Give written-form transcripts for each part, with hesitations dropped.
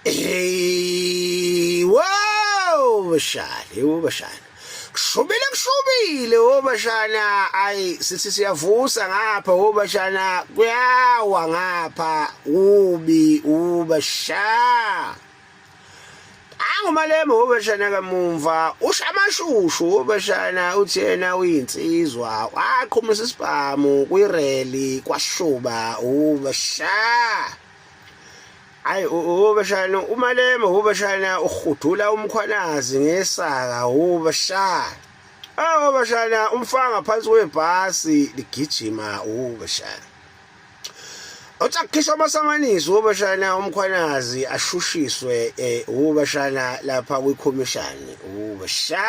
Wow bashana kushubile obashana ayi sithi siyavusa ngapha obashana kuyawa ngapha ubi ubasha Angumalema obashana kamumva ushamashushu obashana uthi yena uyinsizwa waqhumisa isibhamu kwirally kwashuba ubasha Ayi ubashana umalema ubashana uhudula umkhwanazi ngesaka ubasha ubashana umfanga phansi kwebhasi ligijima ubashana Uthakhisha amasanganiso ubashana umkhwanazi ashushiswe ubashana lapha kwiCommission ubasha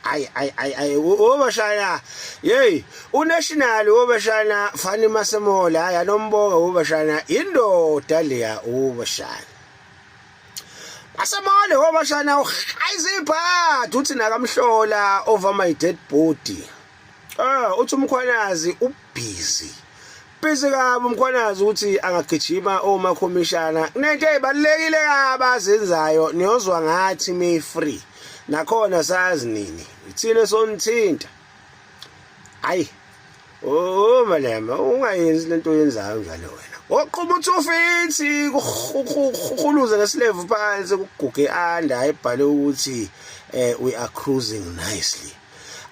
Ay ubashana hey unational ubashana Fani Masemola yanombonga ubashana indoda leya ubashana Masemola ubashana uhayizipha uthi nakamhlola over my dead body uthi umkhwanazi ubusy kabi umkhwanazi ukuthi angagijima omakhomishana nento ezibalekile abazenzayo niyozwa ngathi me free nakhona sazi nini ithina sonithinta hayi malema ungayenzi lento oyenzayo njalo wena oqhuma uthufithi kukhuluze ngesilevu phansi kuguge anda ebhale ukuthi we are cruising nicely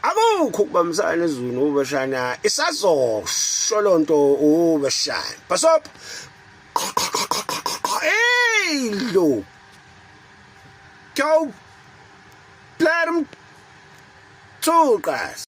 akukho kubamsana ezweni ubashana isazosho lonto ubashana basop hey lo go Plam Tugas